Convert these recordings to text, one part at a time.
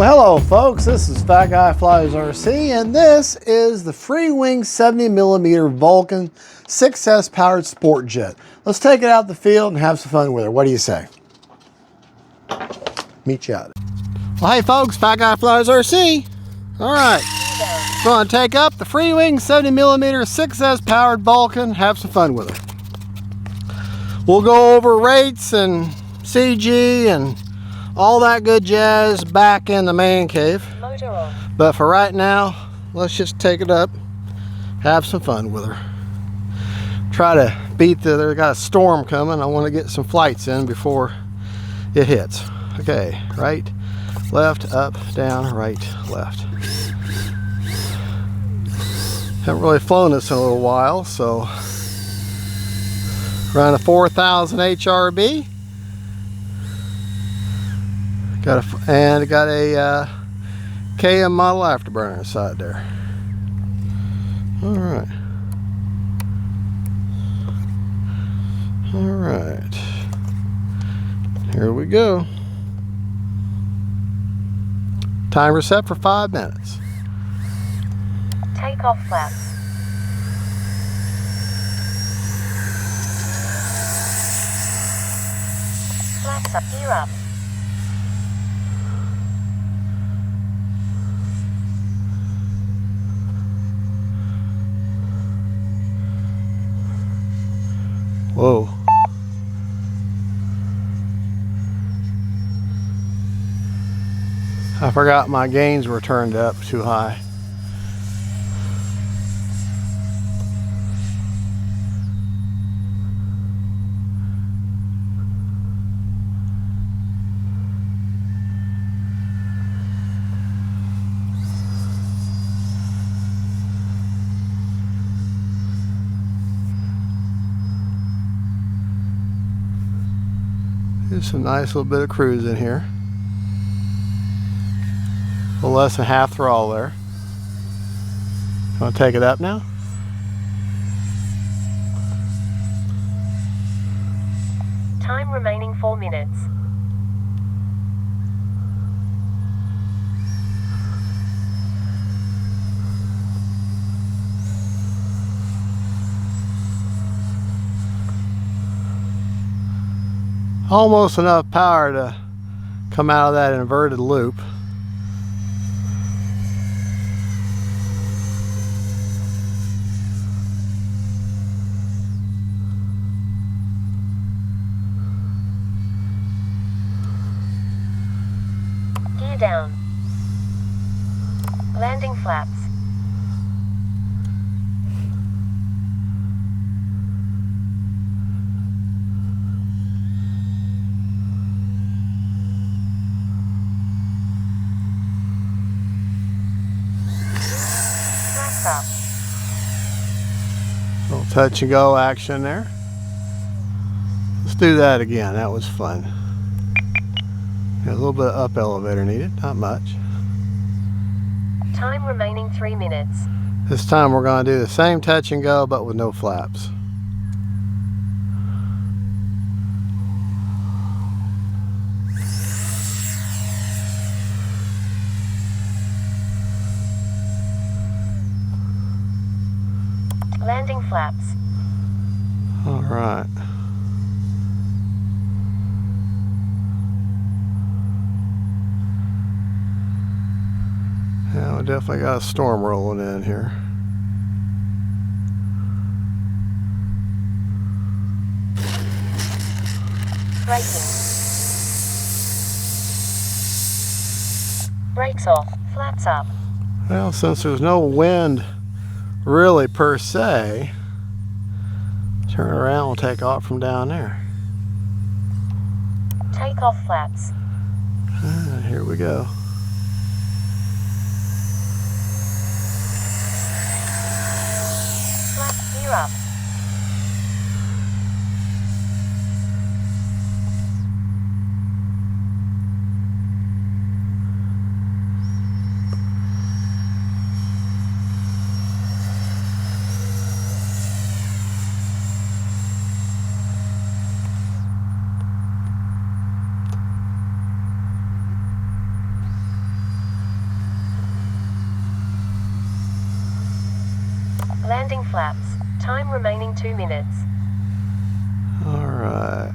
Well, hello folks, this is Fat Guy Flies RC, and this is the FREEWING 70mm Vulcan 6S powered sport jet. Let's take it out the field and have some fun with it. What do you say? Meet you out. Well, hey folks, Fat Guy Flies RC. All right, going to take up the FREEWING 70mm 6S powered Vulcan, have some fun with it. We'll go over rates and CG and all that good jazz back in the man cave. But for right now, let's just take it up, have some fun with her. Try to beat they got a storm coming. I want to get some flights in before it hits. Okay, right, left, up, down, right, left. Haven't really flown this in a little while, so around a 4,000 HRB. Got a KM model afterburner inside there. All right. All right. Here we go. Timer set for 5 minutes. Takeoff flaps. Flaps up, gear up. Whoa. I forgot my gains were turned up too high. There's some nice little bit of cruise in here. A little less than half throttle there. Want to take it up now? Time remaining 4 minutes. Almost enough power to come out of that inverted loop. Gear down. Landing flaps. Up. Little touch and go action there. Let's do that again. That was fun. Got a little bit of up elevator needed, not much. Time remaining 3 minutes. This time we're going to do the same touch and go, but with no flaps. Landing flaps. All right. Yeah, we definitely got a storm rolling in here. Braking. Brakes off. Flaps up. Well, since there's no wind really per se, turn around, we'll take off from down there. Take off flaps. Here we go. Flaps, gear up. Landing flaps. Time remaining 2 minutes. All right.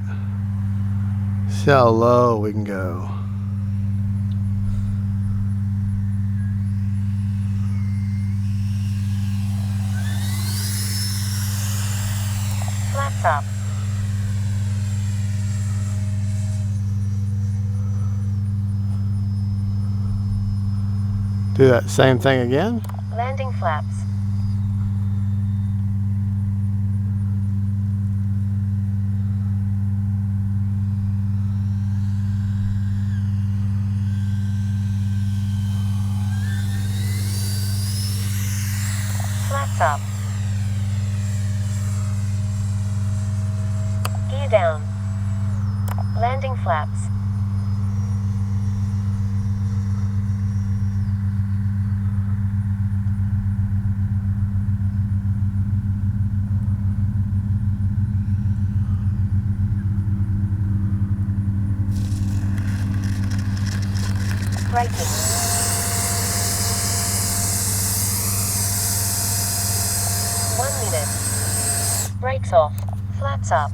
See how low we can go. Flaps up. Do that same thing again. Landing flaps. Flaps up. Gear down. Landing flaps. Braking. 1 minute. Brakes off. Flaps up.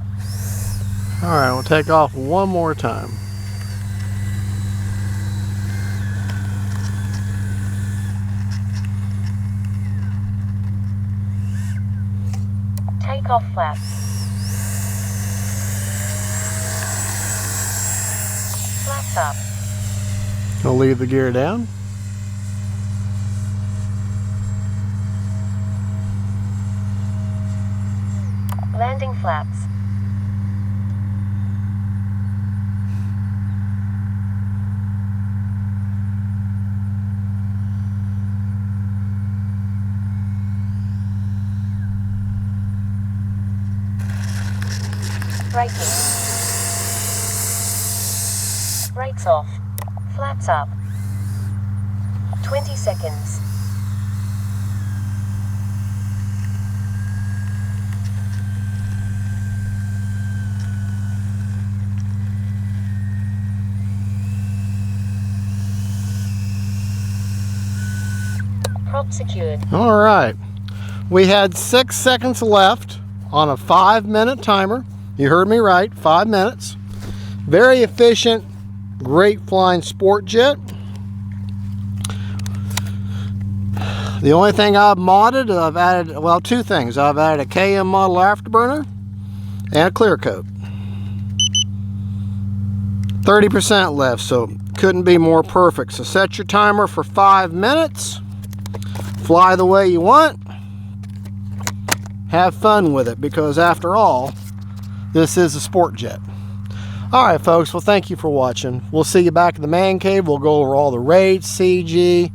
All right, we'll take off one more time. Take off flaps. Flaps up. We'll leave the gear down. Landing flaps. Braking. Brakes off. Flaps up. 20 seconds. Prop secured. All right. We had 6 seconds left on a 5-minute timer. You heard me right, 5 minutes. Very efficient, great flying sport jet. The only thing I've modded, I've added, well, 2 things. I've added a KM model afterburner and a clear coat. 30% left, so couldn't be more perfect. So set your timer for 5 minutes. Fly the way you want. Have fun with it, because after all, this is a sport jet. All right, folks, well, thank you for watching. We'll see you back in the man cave. We'll go over all the rates, CG,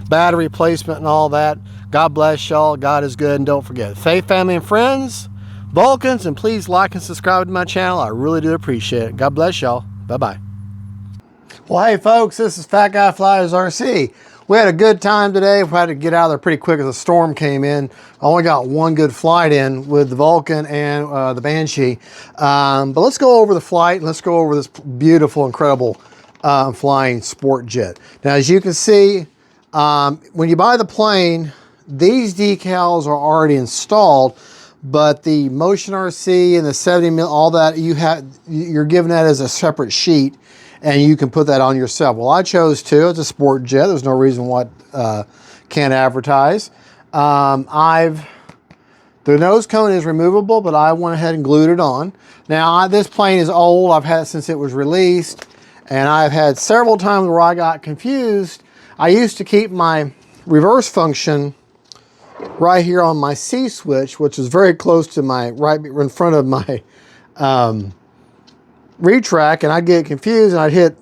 battery placement, and all that. God bless y'all. God is good. And don't forget, faith, family, and friends, Vulcans, and please like and subscribe to my channel. I really do appreciate it. God bless y'all. Bye-bye. Well, hey, folks, this is Fat Guy Flies RC. We had a good time today. We had to get out of there pretty quick as a storm came in. I only got one good flight in with the Vulcan and the Banshee. But let's go over the flight and let's go over this beautiful, incredible flying sport jet. Now, as you can see, when you buy the plane, these decals are already installed, but the Motion RC and the 70mm, all that, you're given that as a separate sheet, and you can put that on yourself. Well, I chose to. It's a sport jet. There's no reason why can't advertise. The nose cone is removable, but I went ahead and glued it on. Now, this plane is old. I've had it since it was released, and I've had several times where I got confused. I used to keep my reverse function right here on my C switch, which is very close to my, right in front of my retract, and I'd get confused and I'd hit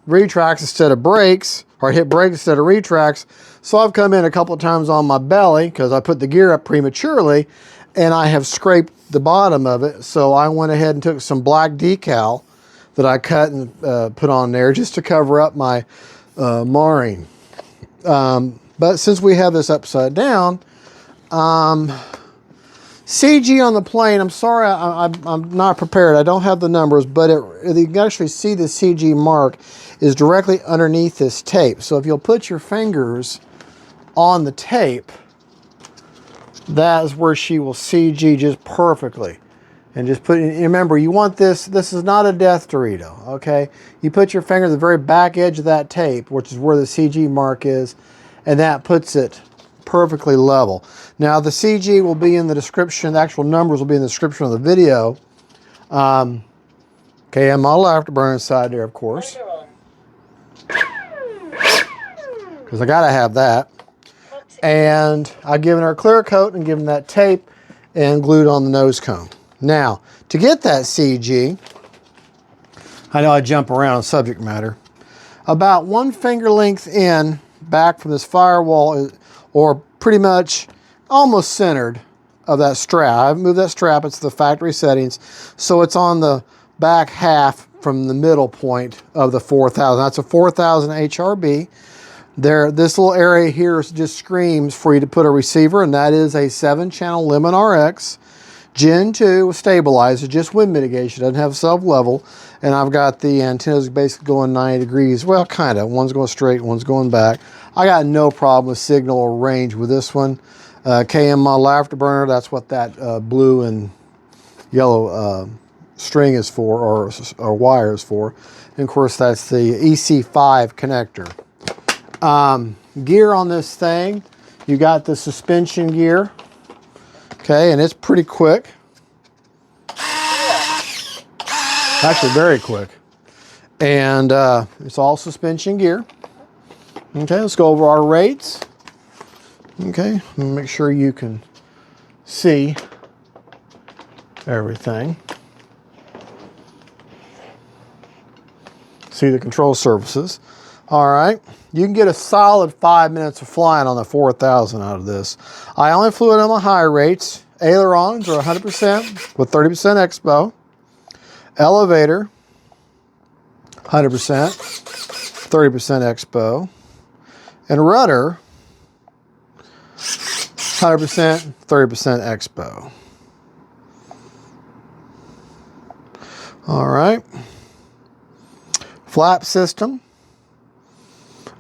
retracts instead of brakes, or I'd hit brakes instead of retracts. So I've come in a couple of times on my belly because I put the gear up prematurely and I have scraped the bottom of it. So I went ahead and took some black decal that I cut and put on there just to cover up my marring. But since we have this upside down, CG on the plane, I'm sorry, I'm not prepared. I don't have the numbers, but you can actually see the CG mark is directly underneath this tape. So if you'll put your fingers on the tape, that is where she will CG just perfectly. And just put in, remember, you want this is not a death Dorito, okay? You put your finger at the very back edge of that tape, which is where the CG mark is, and that puts it perfectly level. Now the CG will be in the description, the actual numbers will be in the description of the video. Okay, and model afterburner inside there, of course. Because I gotta have that. And I've given her a clear coat and given that tape and glued on the nose cone. Now, to get that CG, I know I jump around on subject matter, about 1 finger length in, back from this firewall, or pretty much almost centered of that strap. I've moved that strap, it's the factory settings, so it's on the back half from the middle point of the 4000. That's a 4000 HRB. There, this little area here just screams for you to put a receiver, and that is a 7-channel Lemon RX. Gen 2 with stabilizer, just wind mitigation, doesn't have self-level. And I've got the antennas basically going 90 degrees. Well, kind of. One's going straight, one's going back. I got no problem with signal or range with this one. KM model afterburner, that's what that blue and yellow string is for, or wire is for. And of course, that's the EC5 connector. Gear on this thing, you got the suspension gear. Okay, and it's pretty quick. Actually, very quick. And it's all suspension gear. Okay, let's go over our rates. Okay, make sure you can see everything. See the control surfaces. All right, you can get a solid 5 minutes of flying on the 4000 out of this. I only flew it on my high rates. Ailerons are 100% with 30% expo. Elevator, 100%, 30% expo. And rudder, 100%, 30% expo. All right. Flap system.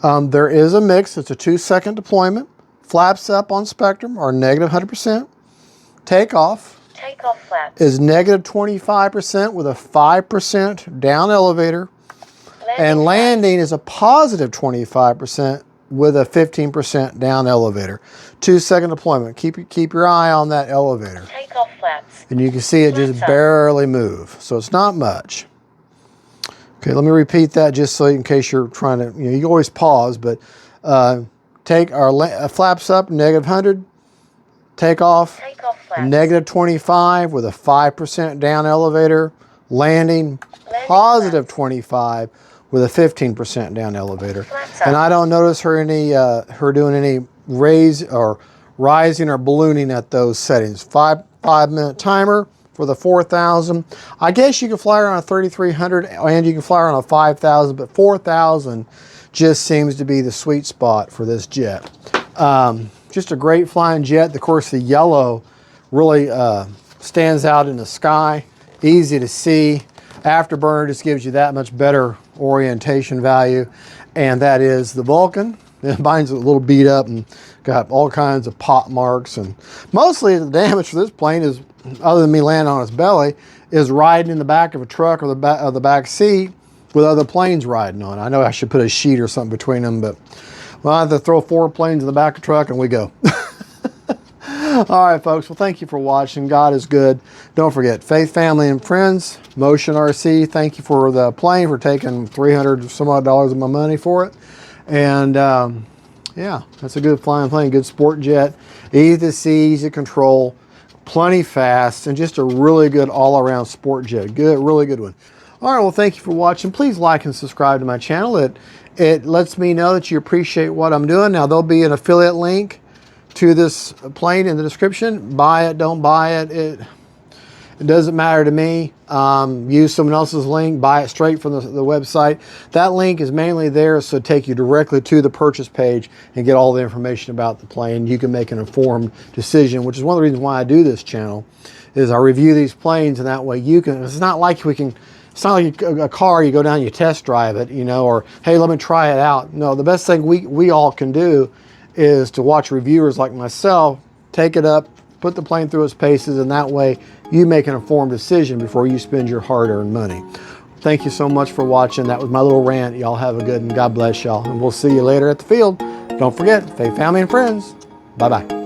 There is a mix. It's a 2-second deployment. Flaps up on Spectrum are negative 100%. Takeoff flaps is negative 25% with a 5% down elevator. And landing is a positive 25% with a 15% down elevator. 2-second deployment. Keep your eye on that elevator. Takeoff flaps. And you can see it just barely move. So it's not much. Okay, let me repeat that just so in case you're trying to, you know, you always pause, but take our flaps up, negative 100, takeoff, negative 25 with a 5% down elevator, landing positive 25 with a 15% down elevator. And I don't notice her doing any raise or rising or ballooning at those settings. 5-minute timer. For the 4000, I guess you can fly around a 3300 and you can fly around a 5000, but 4000 just seems to be the sweet spot for this jet. Just a great flying jet. Of course, the yellow really stands out in the sky, easy to see. Afterburner just gives you that much better orientation value, and that is the Vulcan. Mine's a little beat up and got all kinds of pop marks, and mostly the damage for this plane is, other than me landing on its belly, is riding in the back of a truck or the back seat with other planes riding on it. I know I should put a sheet or something between them, but well, I have to throw 4 planes in the back of the truck and we go. All right, folks. Well, thank you for watching. God is good. Don't forget, faith, family, and friends. Motion RC. Thank you for the plane, for taking $300 some odd of my money for it. And yeah, that's a good flying plane, good sport jet, easy to see, easy to control, plenty fast, and just a really good all-around sport jet. Good, really good one. All right, well, thank you for watching. Please like and subscribe to my channel. It lets me know that you appreciate what I'm doing. Now, there'll be an affiliate link to this plane in the description. Buy it, don't buy it. It doesn't matter to me. Use someone else's link, buy it straight from the website. That link is mainly there so to take you directly to the purchase page and get all the information about the plane. You can make an informed decision, which is one of the reasons why I do this channel, is I review these planes, and that way you can, it's not like a car, you go down, you test drive it, you know, or hey, let me try it out. No, the best thing we all can do is to watch reviewers like myself take it up, put the plane through its paces, and that way you make an informed decision before you spend your hard-earned money. Thank you so much for watching. That was my little rant. Y'all have a good and God bless y'all. And we'll see you later at the field. Don't forget, faith, family, and friends. Bye-bye.